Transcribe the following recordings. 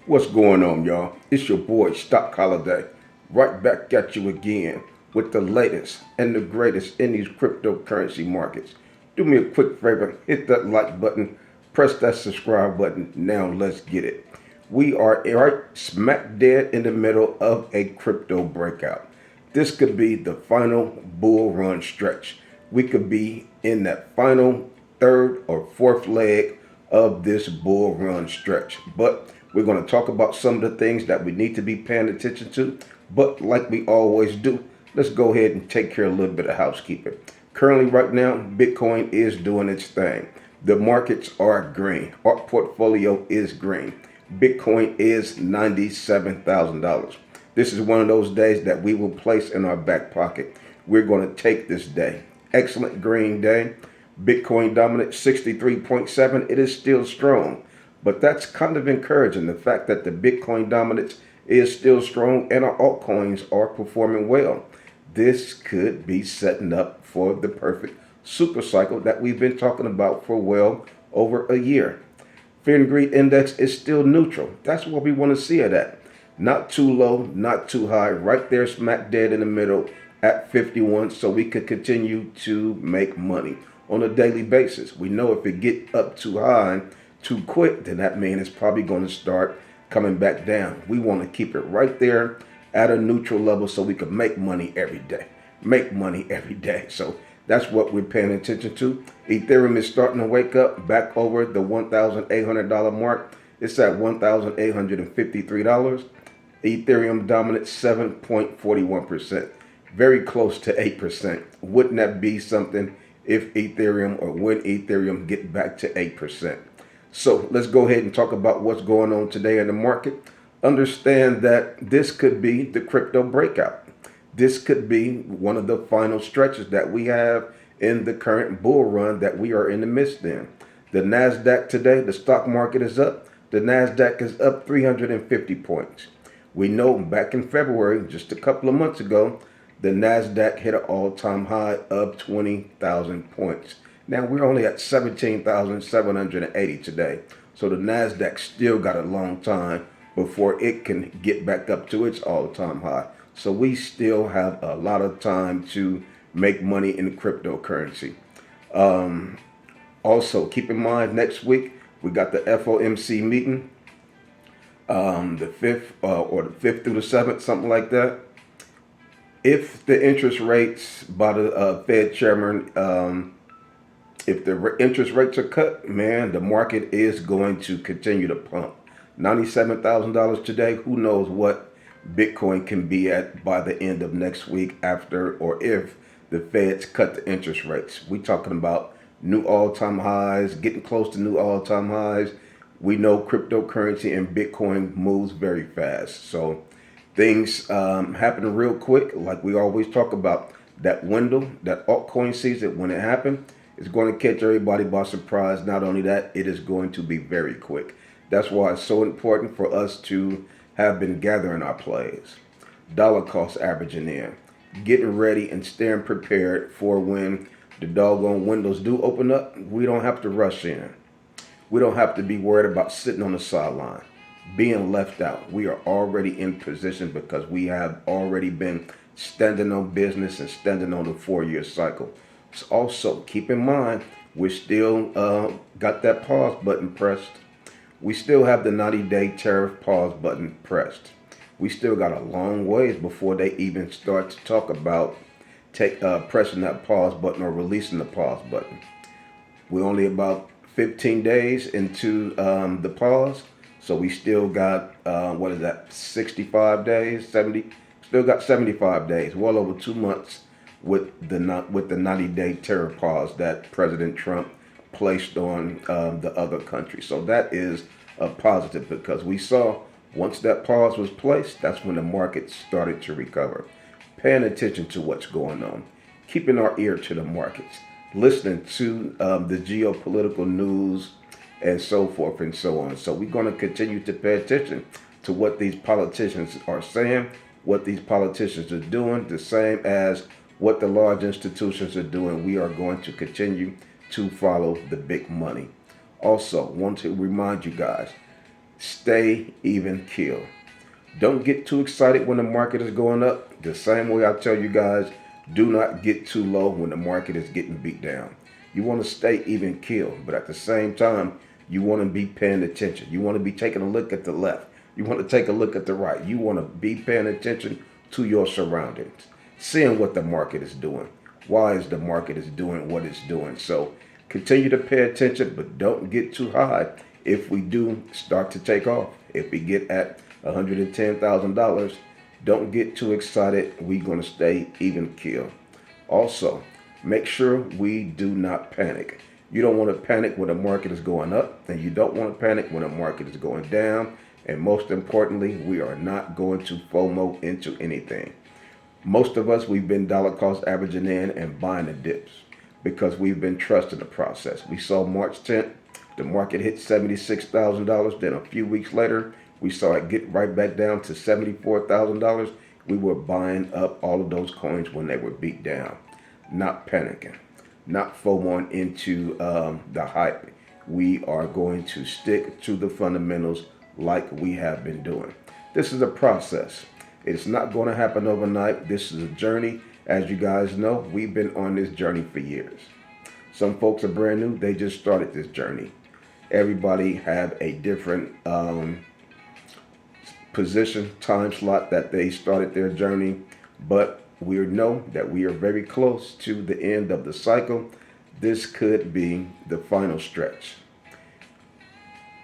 What's going on, y'all? It's your boy Stock Holiday, right back at you again with the latest and the greatest in these cryptocurrency markets. Do me a quick favor, hit that like button, press that subscribe button. Now let's get it. We are right smack dead in the middle of a crypto breakout. This could be the final bull run stretch. We could be in that final third or fourth leg of this bull run stretch. But we're going to talk about some of the things that we need to be paying attention to. But like we always do, let's go ahead and take care of a little bit of housekeeping. Currently, right now, Bitcoin is doing its thing. The markets are green. Our portfolio is green. Bitcoin is $97,000. This is one of those days that we will place in our back pocket. We're going to take this day. Excellent green day. Bitcoin dominant 63.7. It is still strong. But that's kind of encouraging, the fact that the Bitcoin dominance is still strong and our altcoins are performing well. This could be setting up for the perfect super cycle that we've been talking about for well over a year. Fear and greed index is still neutral. That's what we want to see it at. Not too low, not too high, right there smack dead in the middle at 51, so we could continue to make money on a daily basis. We know if it get up too high too quick, then that means it's probably going to start coming back down. We want to keep it right there at a neutral level so we can make money every day. Make money every day. So that's what we're paying attention to. Ethereum is starting to wake up back over the $1,800 mark. It's at $1,853. Ethereum dominance 7.41%. Very close to 8%. Wouldn't that be something if Ethereum or when Ethereum get back to 8%? So let's go ahead and talk about what's going on today in the market. Understand that this could be the crypto breakout. This could be one of the final stretches that we have in the current bull run that we are in the midst in. The NASDAQ today, the stock market is up. The NASDAQ is up 350 points. We know back in February, just a couple of months ago, the NASDAQ hit an all-time high of 20,000 points. Now we're only at 17,780 today. So the NASDAQ still got a long time before it can get back up to its all-time high. So we still have a lot of time to make money in cryptocurrency. Also, keep in mind next week we got the FOMC meeting, the 5th or the 5th through the 7th, something like that. If the interest rates by the Fed chairman, if the interest rates are cut, man, the market is going to continue to pump. $97,000 today. Who knows what Bitcoin can be at by the end of next week after or if the Feds cut the interest rates. We're talking about new all-time highs, getting close to new all-time highs. We know cryptocurrency and Bitcoin moves very fast. So things happen real quick. Like we always talk about, that window, that altcoin season, when it happened, it's going to catch everybody by surprise. Not only that, it is going to be very quick. That's why it's so important for us to have been gathering our plays. Dollar cost averaging in. Getting ready and staying prepared for when the doggone windows do open up. We don't have to rush in. We don't have to be worried about sitting on the sideline, being left out. We are already in position because we have already been standing on business and standing on the 4-year cycle. Also, keep in mind, we still got that pause button pressed. We still have the 90-day tariff pause button pressed. We still got a long ways before they even start to talk about pressing that pause button or releasing the pause button. We're only about 15 days into the pause, so we still got, 65 days, 70? Still got 75 days, well over 2 months with the 90-day tariff pause that President Trump placed on the other countries. So that is a positive because we saw once that pause was placed, that's when the market started to recover. Paying attention to what's going on, keeping our ear to the markets, listening to the geopolitical news and so forth and so on. So we're going to continue to pay attention to what these politicians are saying, what these politicians are doing, the same as what the large institutions are doing. We are going to continue to follow the big money. Also, want to remind you guys, Stay even keel. Don't get too excited when the market is going up. The same way I tell you guys, do not get too low when the market is getting beat down. You want to stay even keel, but at the same time, you want to be paying attention. You want to be taking a look at the left. You want to take a look at the right. You want to be paying attention to your surroundings, seeing what the market is doing. Why is the market is doing what it's doing? So continue to pay attention, but don't get too high if we do start to take off. If we get at $110,000, don't get too excited. We're going to stay even keel. Also, make sure we do not panic. You don't want to panic when the market is going up, and you don't want to panic when the market is going down. And most importantly, we are not going to FOMO into anything. Most of us, we've been dollar cost averaging in and buying the dips because we've been trusting the process. We saw March 10th, the market hit $76,000. Then a few weeks later, we saw it get right back down to $74,000. We were buying up all of those coins when they were beat down, not panicking, not FOMOing into the hype. We are going to stick to the fundamentals like we have been doing. This is a process. It's not going to happen overnight. This is a journey. As you guys know, we've been on this journey for years. Some folks are brand new. They just started this journey. Everybody have a different position, time slot that they started their journey. But we know that we are very close to the end of the cycle. This could be the final stretch.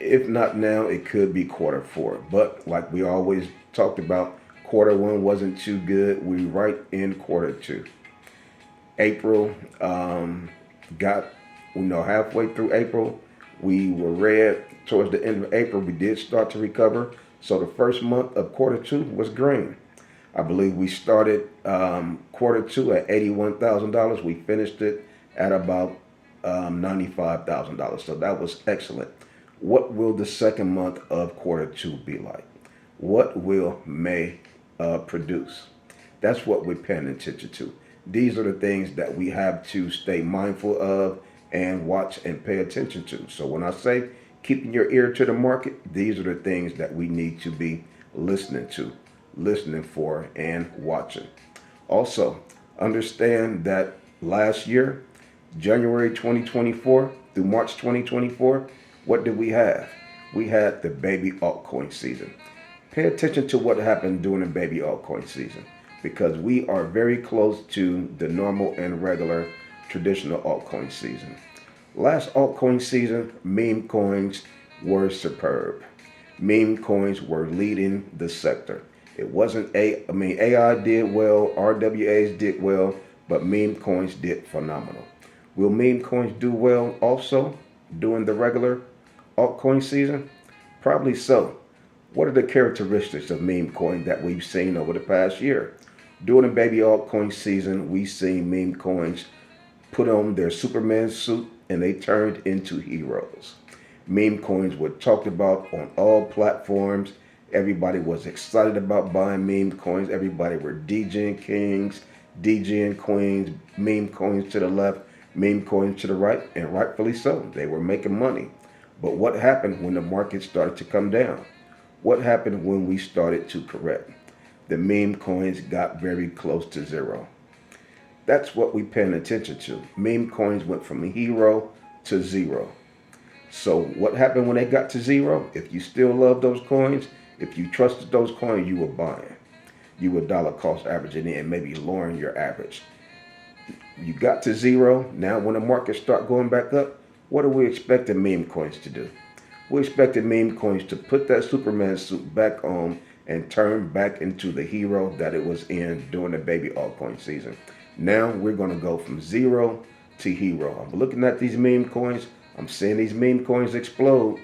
If not now, it could be quarter 4. But like we always talked about, quarter 1 wasn't too good. We right in quarter 2. April got, halfway through April, we were red. Towards the end of April, we did start to recover. So the first month of quarter 2 was green. I believe we started quarter 2 at $81,000. We finished it at about $95,000. So that was excellent. What will the second month of quarter 2 be like? What will May produce? That's what we're paying attention to. These are the things that we have to stay mindful of and watch and pay attention to. So when I say keeping your ear to the market, these are the things that we need to be listening to, listening for, and watching. Also, understand that last year, January 2024 through March 2024, what did we have? We had the baby altcoin season. Pay attention to what happened during the baby altcoin season because we are very close to the normal and regular traditional altcoin season. Last altcoin season, meme coins were superb. Meme coins were leading the sector. It wasn't AI did well, RWAs did well, but meme coins did phenomenal. Will meme coins do well also during the regular altcoin season? Probably so. What are the characteristics of meme coin that we've seen over the past year? During the baby altcoin season, we've seen meme coins put on their Superman suit and they turned into heroes. Meme coins were talked about on all platforms. Everybody was excited about buying meme coins. Everybody were DJing kings, DJing queens, meme coins to the left, meme coins to the right, and rightfully so. They were making money. But what happened when the market started to come down? What happened when we started to correct? The meme coins got very close to zero. That's what we're paying attention to. Meme coins went from a hero to zero. So what happened when they got to zero? If you still love those coins, if you trusted those coins, you were buying. You were dollar cost averaging in, maybe lowering your average. You got to zero. Now when the market start going back up, what are we expecting meme coins to do? We're expecting meme coins to put that Superman suit back on and turn back into the hero that it was in during the baby altcoin season. Now we're going to go from zero to hero. I'm looking at these meme coins. I'm seeing these meme coins explode.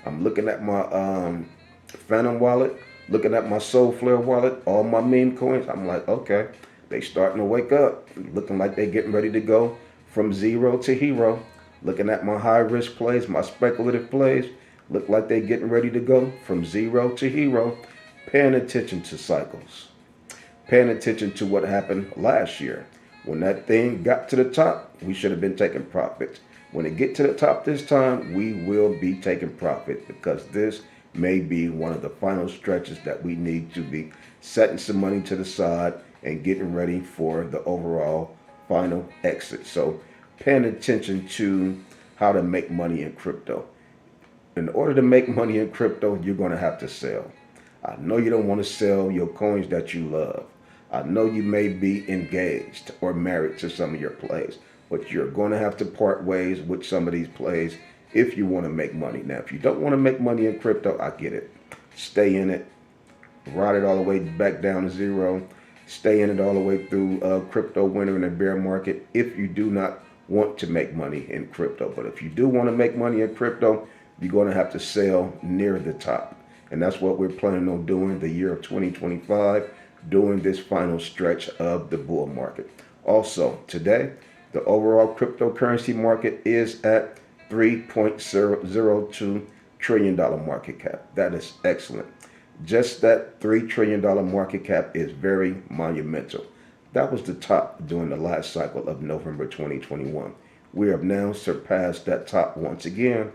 I'm looking at my Phantom wallet, looking at my Soul Flare wallet, all my meme coins. I'm like, okay, they starting to wake up, looking like they getting ready to go from zero to hero. Looking at my high risk plays, my speculative plays, look like they getting ready to go from zero to hero. Paying attention to cycles. Paying attention to what happened last year. When that thing got to the top, we should have been taking profits. When it get to the top this time, we will be taking profit because this may be one of the final stretches that we need to be setting some money to the side and getting ready for the overall final exit. So paying attention to how to make money in crypto. In order to make money in crypto, you're going to have to sell. I know you don't want to sell your coins that you love. I know you may be engaged or married to some of your plays, but you're going to have to part ways with some of these plays if you want to make money. Now, if you don't want to make money in crypto, I get it. Stay in it, ride it all the way back down to zero, stay in it all the way through crypto winter in the bear market if you do not want to make money in crypto. But if you do want to make money in crypto, you're going to have to sell near the top. And that's what we're planning on doing the year of 2025 during this final stretch of the bull market. Also, today, the overall cryptocurrency market is at $3.02 trillion market cap. That is excellent. Just that $3 trillion market cap is very monumental. That was the top during the last cycle of November 2021. We have now surpassed that top once again.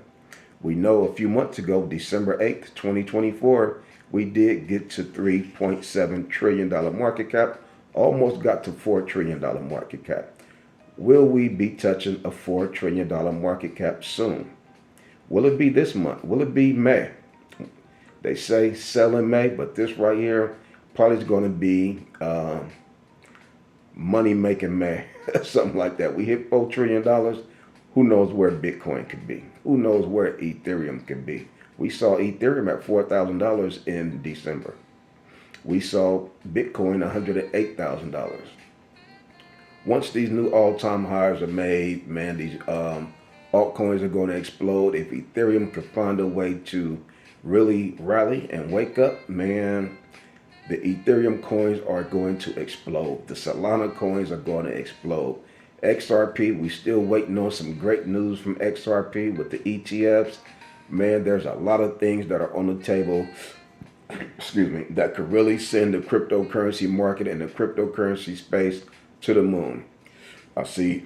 We know a few months ago, December 8th, 2024, we did get to $3.7 trillion market cap, almost got to $4 trillion market cap. Will we be touching a $4 trillion market cap soon? Will it be this month? Will it be May? They say sell in May, but this right here probably is going to be money making May, something like that. We hit $4 trillion. Who knows where Bitcoin could be? Who knows where Ethereum could be? We saw Ethereum at $4,000 in December. We saw Bitcoin $108,000. Once these new all-time highs are made, man, these altcoins are going to explode. If Ethereum could find a way to really rally and wake up, man, the Ethereum coins are going to explode. The Solana coins are going to explode. XRP, we still waiting on some great news from XRP with the ETFs. Man, there's a lot of things that are on the table, excuse me, that could really send the cryptocurrency market and the cryptocurrency space to the moon. I see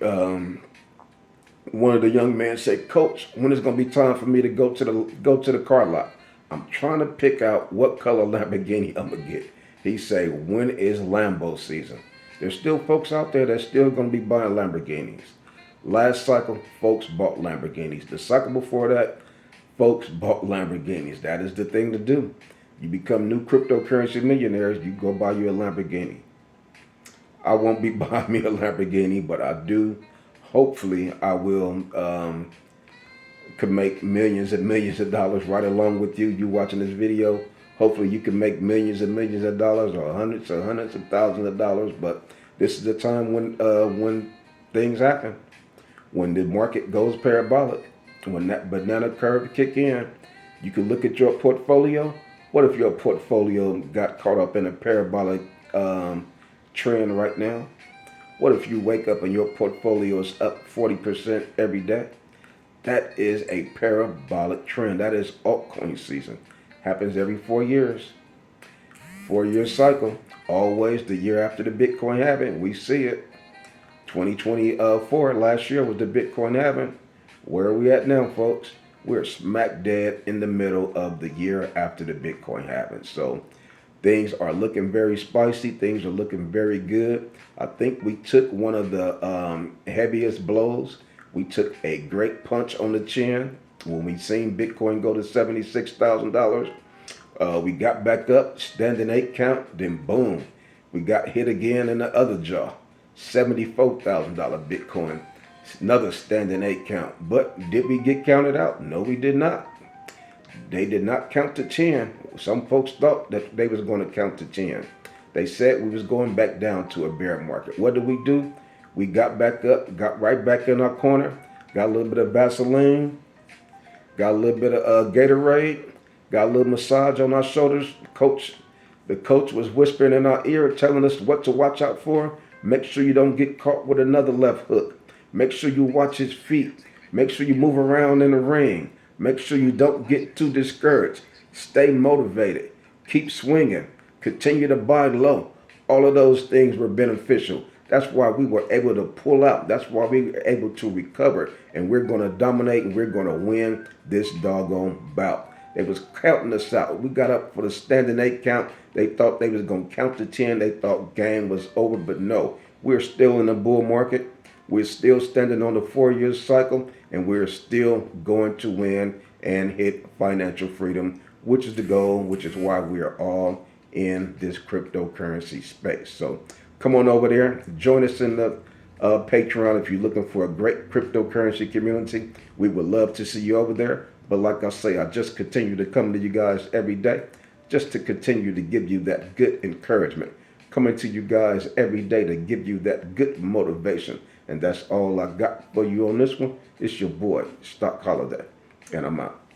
one of the young men say, "Coach, when is going to be time for me to go to the car lot? I'm trying to pick out what color Lamborghini I'm gonna get." He say, "When is Lambo season?" There's still folks out there that's still going to be buying Lamborghinis. Last cycle, folks bought Lamborghinis. The cycle before that, folks bought Lamborghinis. That is the thing to do. You become new cryptocurrency millionaires, you go buy you a Lamborghini. I won't be buying me a Lamborghini, but I do. Hopefully, I will could make millions and millions of dollars right along with you. You watching this video. Hopefully you can make millions and millions of dollars or hundreds of thousands of dollars. But this is the time when things happen. When the market goes parabolic. When that banana curve kick in, you can look at your portfolio. What if your portfolio got caught up in a parabolic trend right now? What if you wake up and your portfolio is up 40% every day? That is a parabolic trend. That is altcoin season. Happens every 4 years. 4-year cycle. Always the year after the Bitcoin halving. We see it. 2024, last year was the Bitcoin halving. Where are we at now, folks? We're smack dead in the middle of the year after the Bitcoin halving. So things are looking very spicy. Things are looking very good. I think we took one of the heaviest blows. We took a great punch on the chin when we seen Bitcoin go to $76,000. We got back up, standing 8 count, then boom, we got hit again in the other jaw. $74,000 Bitcoin, another standing 8 count. But did we get counted out? No, we did not. They did not count to 10. Some folks thought that they was going to count to 10. They said we was going back down to a bear market. What did we do? We got back up, got right back in our corner, got a little bit of Vaseline, got a little bit of Gatorade, got a little massage on our shoulders. The coach was whispering in our ear, telling us what to watch out for. Make sure you don't get caught with another left hook. Make sure you watch his feet. Make sure you move around in the ring. Make sure you don't get too discouraged. Stay motivated. Keep swinging. Continue to buy low. All of those things were beneficial. That's why we were able to pull out. That's why we were able to recover. And we're going to dominate and we're going to win this doggone bout. They was counting us out. We got up for the standing 8 count. They thought they was going to count to 10. They thought game was over, but no. We're still in the bull market. We're still standing on the 4-year cycle, and we're still going to win and hit financial freedom, which is the goal, which is why we are all in this cryptocurrency space. So come on over there. Join us in the Patreon if you're looking for a great cryptocurrency community. We would love to see you over there. But like I say, I just continue to come to you guys every day just to continue to give you that good encouragement. Coming to you guys every day to give you that good motivation. And that's all I got for you on this one. It's your boy, Stock Holiday, and I'm out.